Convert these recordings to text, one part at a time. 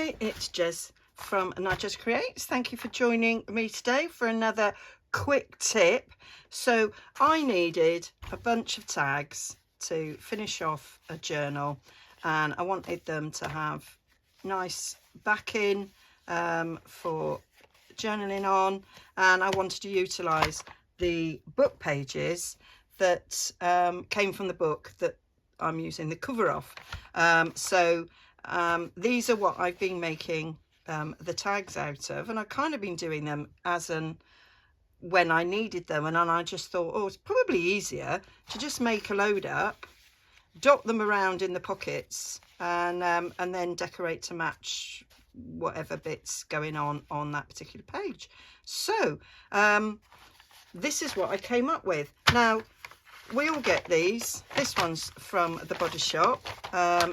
Hi, it's Jez from Nigezza Creates. Thank you for joining me today for another quick tip. So I needed a bunch of tags to finish off a journal, and I wanted them to have nice backing for journaling on, and I wanted to utilise the book pages that came from the book that I'm using the cover of. These are what I've been making the tags out of, and I've kind of been doing them as and when I needed them, and then I just thought, oh, it's probably easier to just make a load up, dot them around in the pockets, and then decorate to match whatever bits going on that particular page. So this is what I came up with. Now, we all get these. This one's from the Body Shop.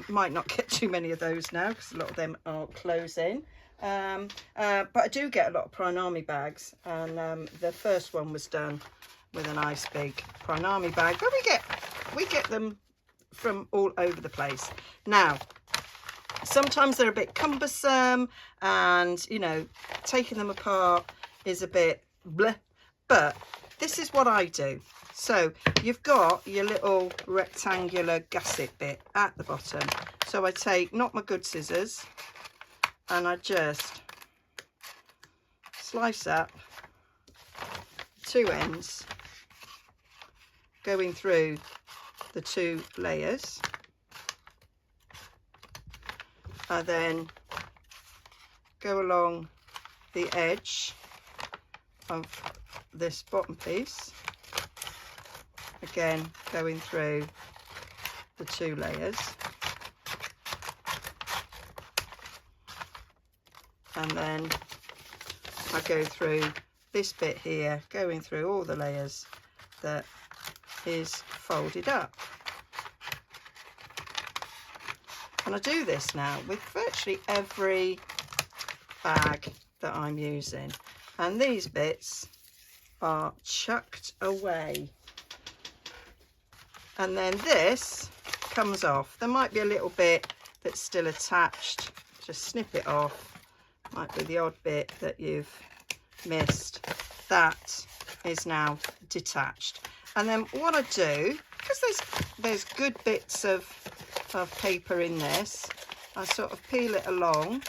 Might not get too many of those now because a lot of them are closing. But I do get a lot of Pranami bags, and the first one was done with a nice big Pranami bag. But we get them from all over the place. Now, sometimes they're a bit cumbersome, and you know, taking them apart is a bit bleh. But this is what I do. So you've got your little rectangular gusset bit at the bottom. So I take, not my good scissors, and I just slice up two ends, going through the two layers. I then go along the edge of this bottom piece, again going through the two layers, and then I go through this bit here, going through all the layers that is folded up. And I do this now with virtually every bag that I'm using, and these bits are chucked away. And then this comes off. There might be a little bit that's still attached. Just snip it off. Might be the odd bit that you've missed. That is now detached. And then what I do, because there's good bits of paper in this, I sort of peel it along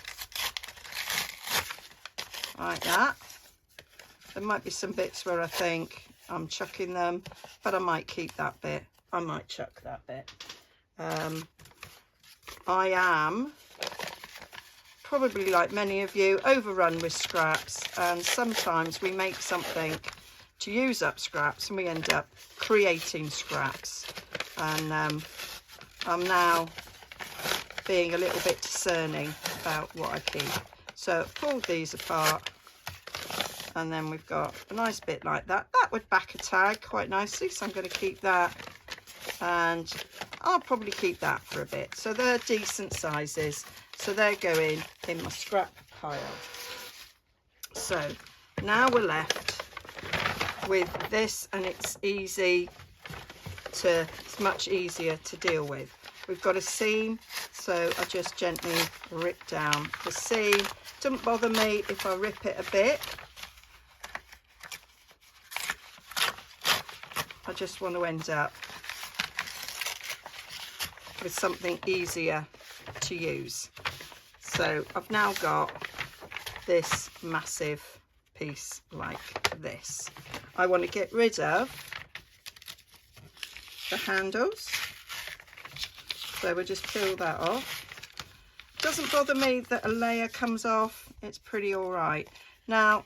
like that. There might be some bits where I think I'm chucking them, but I might keep that bit. I might chuck that bit. I am probably, like many of you, overrun with scraps, and sometimes we make something to use up scraps and we end up creating scraps. And I'm now being a little bit discerning about what I keep. So I've pulled these apart, and then we've got a nice bit like that. That would back a tag quite nicely, so I'm going to keep that, and I'll probably keep that for a bit. So they're decent sizes, so they're going in my scrap pile. So now we're left with this, and it's much easier to deal with. We've got a seam, so I just gently rip down the seam. Doesn't bother me if I rip it a bit. I just want to end up with something easier to use. So I've now got this massive piece like this. I want to get rid of the handles, so we'll just peel that off. Doesn't bother me that a layer comes off, it's pretty all right. Now,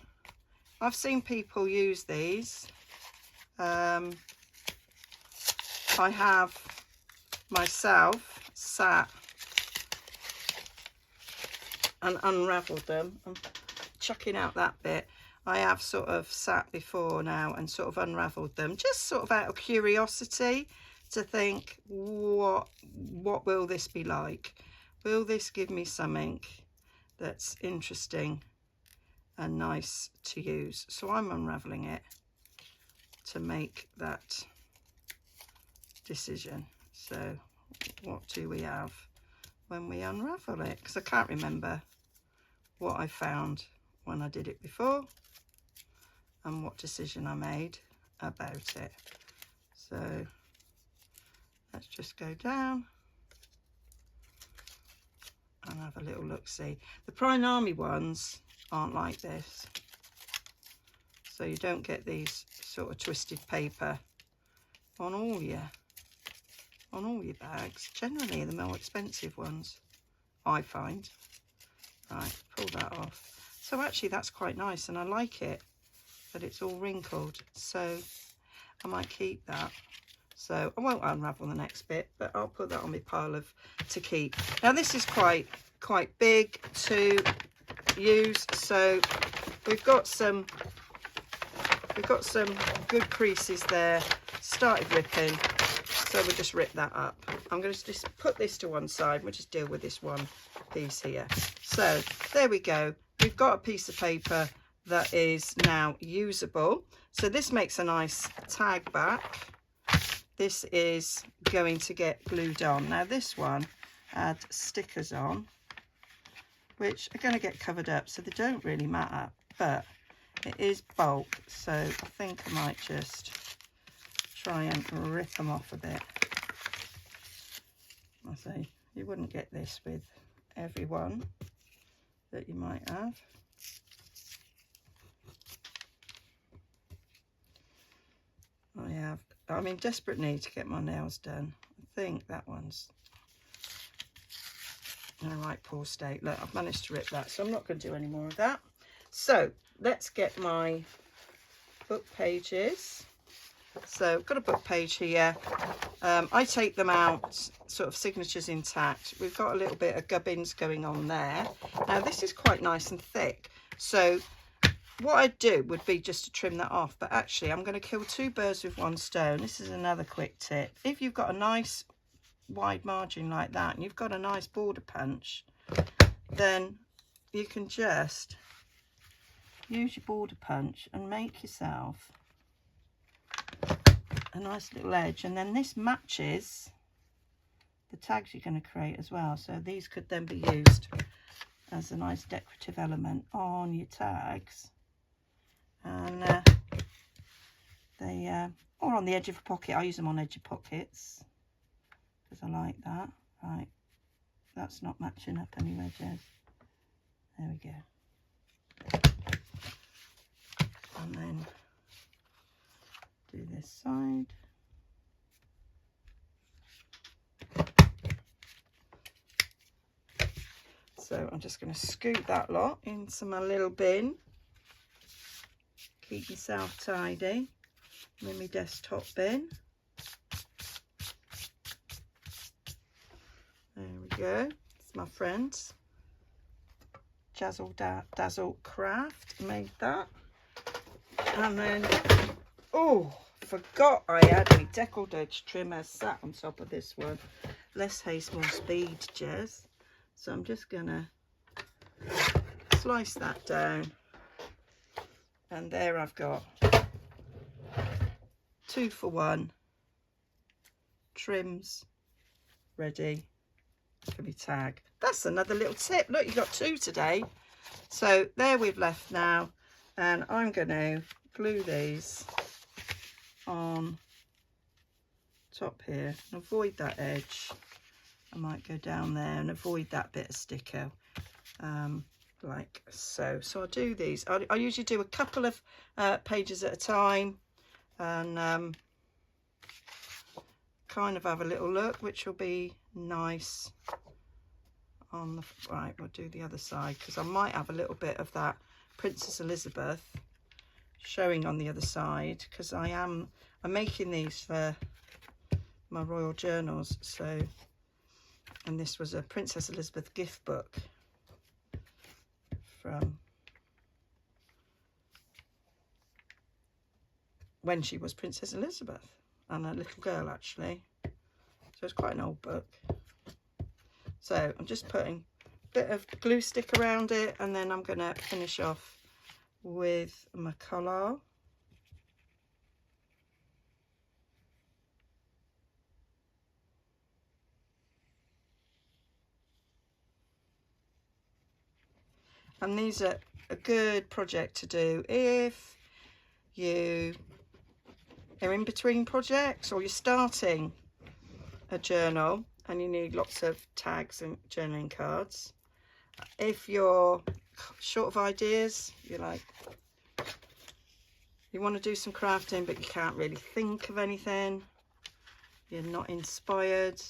I've seen people use these. I have myself sat and unravelled them. I'm chucking out that bit. I have sort of sat before now and sort of unravelled them, just sort of out of curiosity to think, what will this be like? Will this give me something that's interesting and nice to use? So I'm unravelling it to make that decision. So what do we have when we unravel it? Because I can't remember what I found when I did it before and what decision I made about it. So let's just go down and have a little look-see. The Prime Army ones aren't like this, so you don't get these sort of twisted paper on all your bags. Generally the more expensive ones, I find. Right, pull that off. So actually that's quite nice, and I like it that it's all wrinkled, so I might keep that. So I won't unravel the next bit, but I'll put that on my pile of to keep. Now this is quite big to use, so we've got some good creases there, started ripping, so we'll just rip that up. I'm going to just put this to one side. We'll just deal with this one piece here. So there we go. We've got a piece of paper that is now usable. So this makes a nice tag back. This is going to get glued on. Now this one had stickers on, which are going to get covered up, so they don't really matter, but it is bulk, so I think I might just try and rip them off a bit. I say you wouldn't get this with every one that you might have. I'm in desperate need to get my nails done. I think that one's in a right poor state. Look, I've managed to rip that, so I'm not going to do any more of that. So let's get my book pages. So I've got a book page here. I take them out, sort of signatures intact. We've got a little bit of gubbins going on there. Now this is quite nice and thick, so what I'd do would be just to trim that off, but actually I'm going to kill two birds with one stone. This is another quick tip. If you've got a nice wide margin like that and you've got a nice border punch, then you can just use your border punch and make yourself a nice little edge, and then this matches the tags you're going to create as well. So these could then be used as a nice decorative element on your tags, and or on the edge of a pocket. I use them on edge of pockets because I like that. Right, that's not matching up anyway, Jez. There we go. And then do this side. So I'm just going to scoot that lot into my little bin. Keep yourself tidy. I'm in my desktop bin. There we go. It's my friends. Jazzle Dazzle Craft made that. And then, oh, forgot I had my deckled edge trimmer sat on top of this one. Less haste, more speed, Jez. So I'm just gonna slice that down, and there I've got 2-for-1 trims ready for my tag. That's another little tip. Look, you got 2 today. So there we've left now, and I'm going to glue these on top here and avoid that edge. I might go down there and avoid that bit of sticker, like so. So I'll do these. I usually do a couple of pages at a time, and kind of have a little look, which will be nice on the right. We'll do the other side because I might have a little bit of that Princess Elizabeth showing on the other side, because I'm making these for my royal journals. So, and this was a Princess Elizabeth gift book from when she was Princess Elizabeth and a little girl, actually. So it's quite an old book. So I'm just putting a bit of glue stick around it, and then I'm going to finish off with my collage. And these are a good project to do if you are in between projects or you're starting a journal and you need lots of tags and journaling cards. If you're short of ideas, you're like, you want to do some crafting but you can't really think of anything, you're not inspired,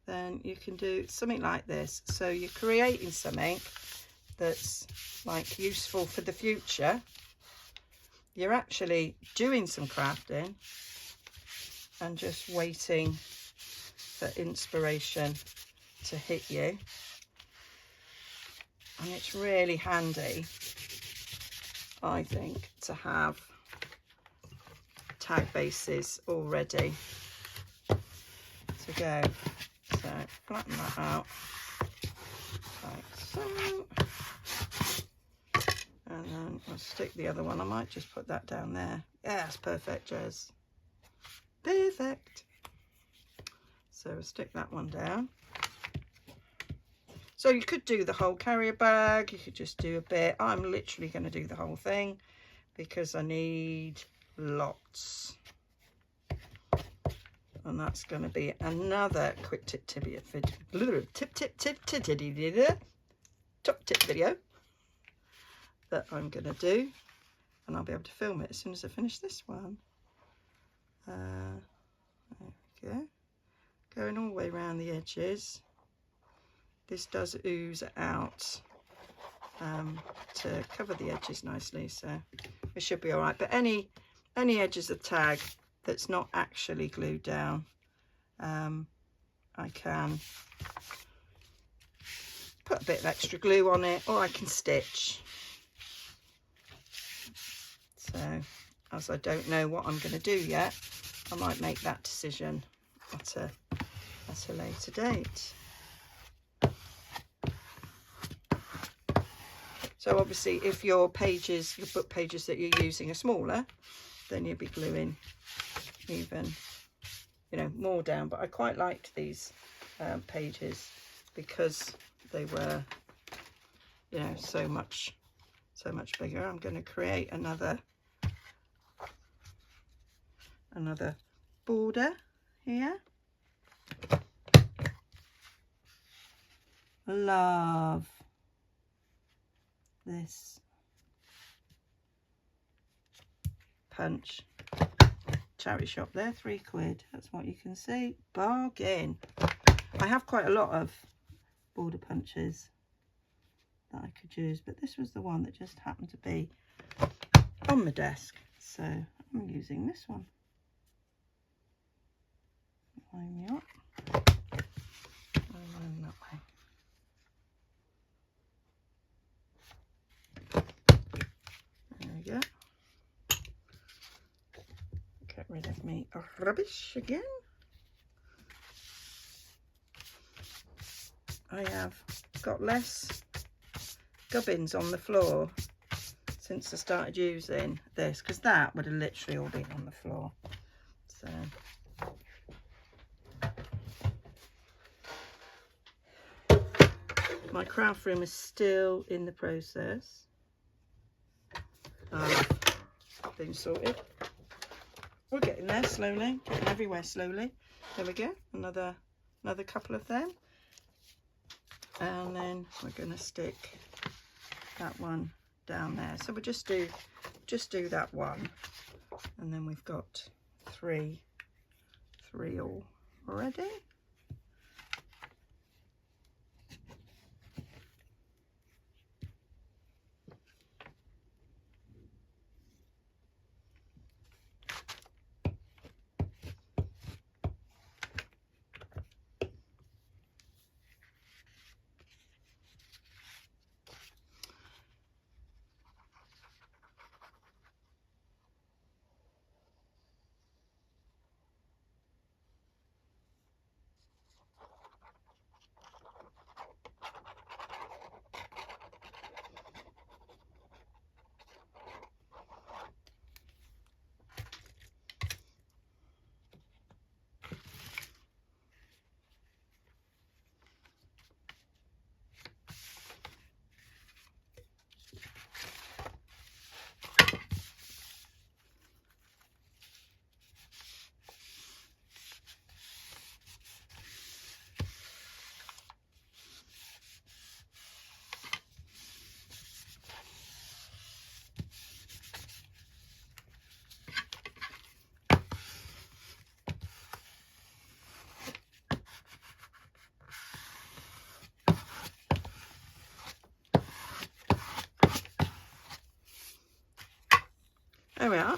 then you can do something like this. So you're creating something that's like useful for the future. You're actually doing some crafting and just waiting for inspiration to hit you. And it's really handy, I think, to have tag bases all ready to go. So flatten that out like so. And then I'll stick the other one. I might just put that down there. Yeah, that's perfect, Jez. Perfect. So we'll stick that one down. So you could do the whole carrier bag. You could just do a bit. I'm literally going to do the whole thing because I need lots. And that's going to be another quick top tip video that I'm going to do, and I'll be able to film it as soon as I finish this one. There we go. Going all the way around the edges. This does ooze out to cover the edges nicely, so it should be all right. But any edges of tag that's not actually glued down, I can put a bit of extra glue on it, or I can stitch. So as I don't know what I'm going to do yet, I might make that decision at a later date. So obviously if your pages, your book pages that you're using are smaller, then you'll be gluing even, you know, more down. But I quite liked these pages because they were, you know, so much bigger. I'm going to create another border here. Love this punch. Charity shop there, £3. That's what you can see. Bargain. I have quite a lot of border punches that I could use, but this was the one that just happened to be on my desk, so I'm using this one. Line me up. Line that way. There we go. Get rid of me rubbish again. I have got less gubbins on the floor since I started using this, because that would have literally all been on the floor. So my craft room is still in the process of being sorted. We're getting there slowly, getting everywhere slowly. There we go, another couple of them, and then we're going to stick that one down there. So we'll just do that one, and then we've got three already.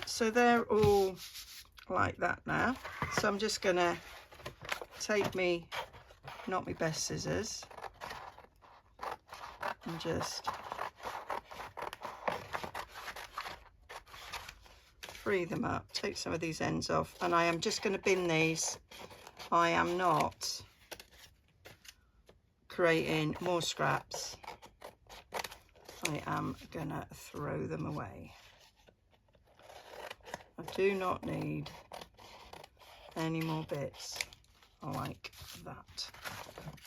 So they're all like that now. So I'm just gonna take me, not my best scissors, and just free them up, take some of these ends off, and I am just going to bin these. I am not creating more scraps. I am going to throw them away. I do not need any more bits like that.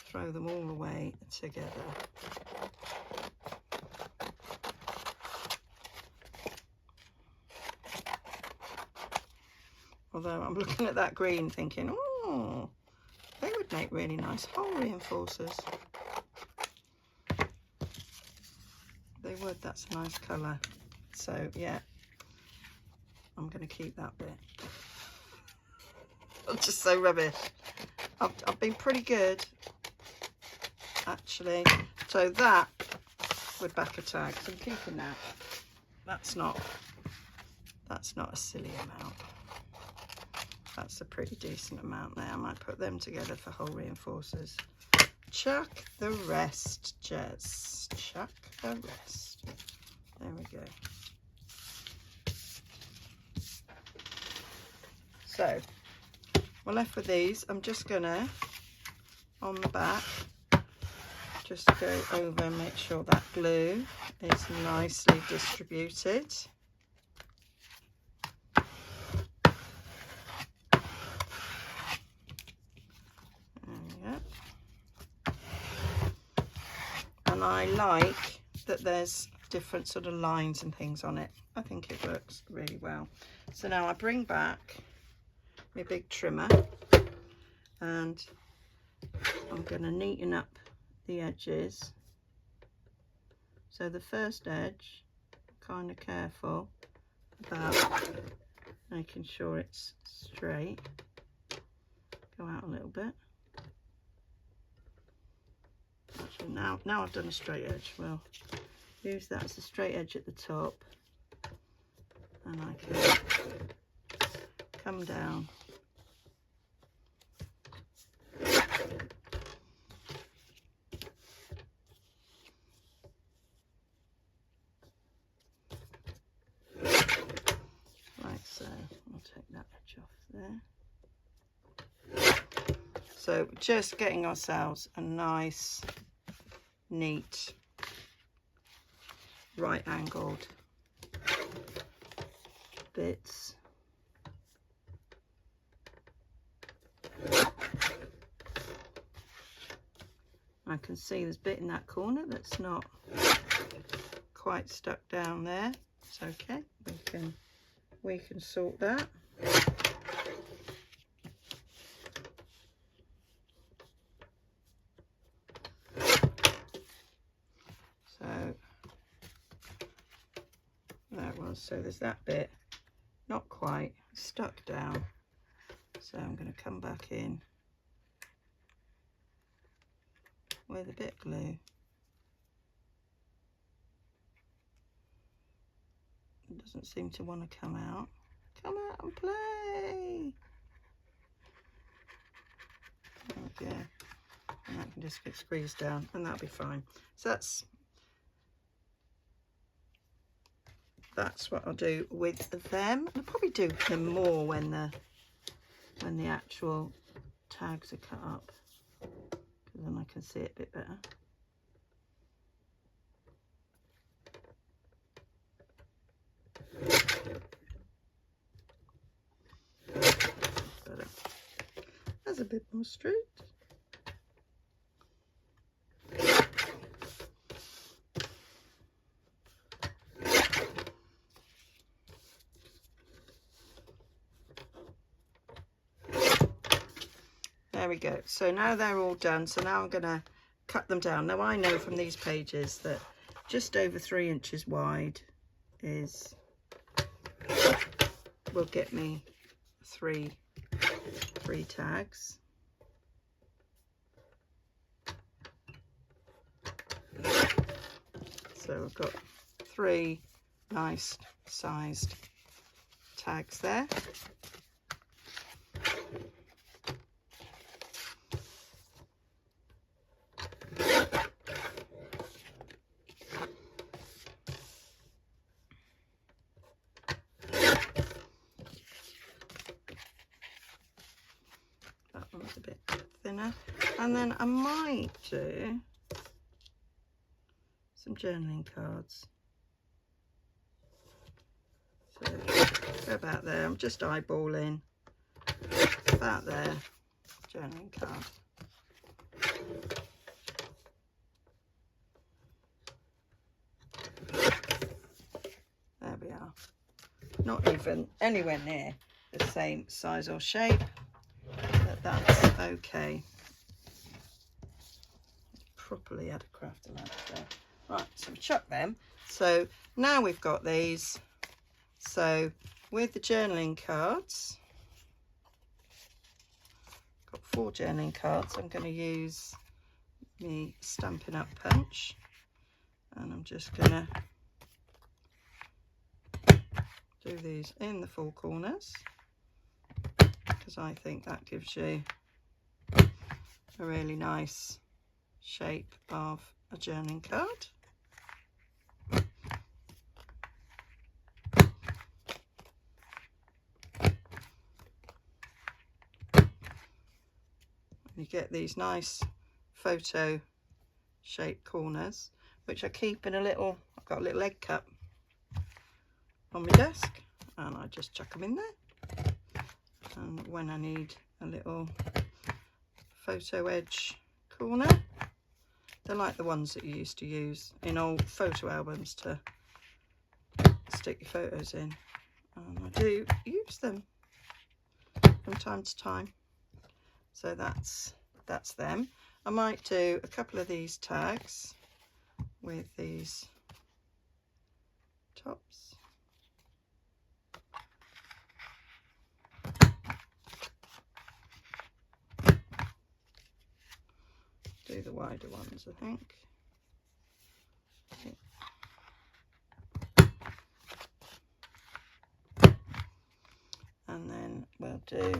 Throw them all away together. Although I'm looking at that green thinking, oh, they would make really nice hole reinforcers. They would, that's a nice colour. So yeah, I'm going to keep that bit. I'm just so rubbish. I've been pretty good, actually. So that would back a tag, so I'm keeping that. That's not a silly amount. That's a pretty decent amount there. I might put them together for hole reinforcers. Chuck the rest, Jez. Chuck the rest. There we go. So we're left with these. I'm just gonna, on the back, just go over and make sure that glue is nicely distributed. And I like that there's different sort of lines and things on it. I think it works really well. So now I bring back my big trimmer and I'm going to neaten up the edges. So the first edge, kind of careful about making sure it's straight. Go out a little bit. Actually, now I've done a straight edge, we'll use that as a straight edge at the top, and I can come down like so. I'll take that edge off there. So just getting ourselves a nice, neat, right angled bits. I can see there's a bit in that corner that's not quite stuck down there. It's okay, we can sort that. So there's that bit not quite stuck down, so I'm going to come back in with a bit of glue. It doesn't seem to want to come out. Come out and play. Okay, and that can just get squeezed down and that'll be fine. So that's what I'll do with them. I'll probably do them more when the actual tags are cut up, because then I can see it a bit better. That's a bit more straight. There we go. So now they're all done. So now I'm going to cut them down. Now I know from these pages that just over 3 inches wide will get me three tags. So I've got 3 nice sized tags there. That one's a bit thinner. And then I might do some journaling cards. So go about there. I'm just eyeballing about there. Journaling card. There we are. Not even anywhere near the same size or shape, but that's okay. Properly had a craft lamp there. Right, so we chuck them. So now we've got these. So with the journaling cards, got 4 journaling cards. I'm going to use me Stampin' Up punch, and I'm just going to do these in the 4 corners, because I think that gives you a really nice shape of a journaling card. You get these nice photo shaped corners, which I keep in a little, I've got a little egg cup on my desk, and I just chuck them in there. And when I need a little photo edge corner, they're like the ones that you used to use in old photo albums to stick your photos in, and I do use them from time to time. So that's them. I might do a couple of these tags with these tops. Do the wider ones, I think. And then we'll do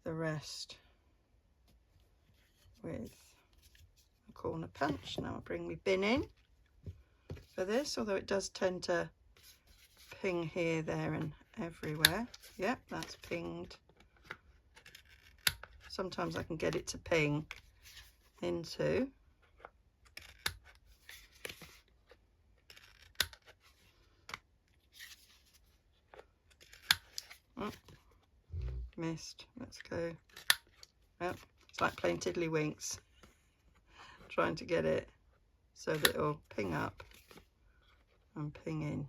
the rest with a corner punch. Now I'll bring my bin in for this, although it does tend to ping here, there and everywhere. Yep, that's pinged. Sometimes I can get it to ping into. Oh, missed. Let's go. Well, it's like playing tiddlywinks, trying to get it so that it'll ping up and ping in.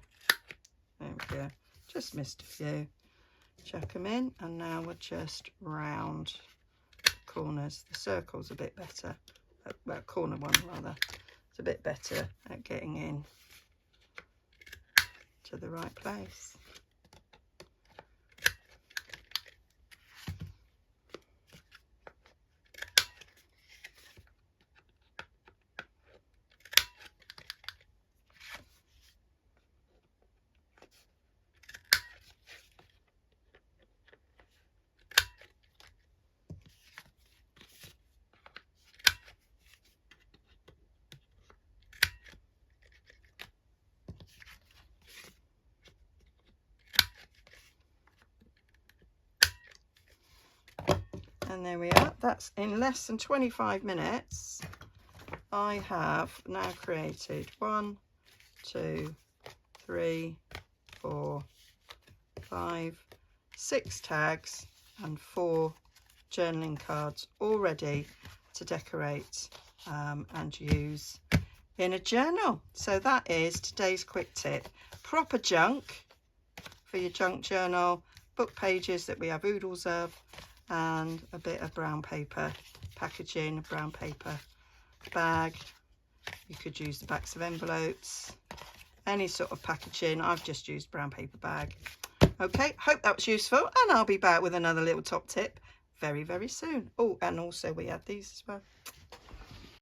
There we go. Just missed a few. Chuck them in, and now we'll just round the corners. The circle's a bit better. Well, corner one rather. It's a bit better at getting in to the right place. And there we are. That's in less than 25 minutes. I have now created 1, 2, 3, 4, 5, 6 tags and 4 journaling cards all ready to decorate and use in a journal. So that is today's quick tip. Proper junk for your junk journal, book pages that we have oodles of, and a bit of brown paper packaging, a brown paper bag. You could use the backs of envelopes, any sort of packaging. I've just used brown paper bag. Okay, hope that was useful, and I'll be back with another little top tip very, very soon. Oh, and also we had these as well.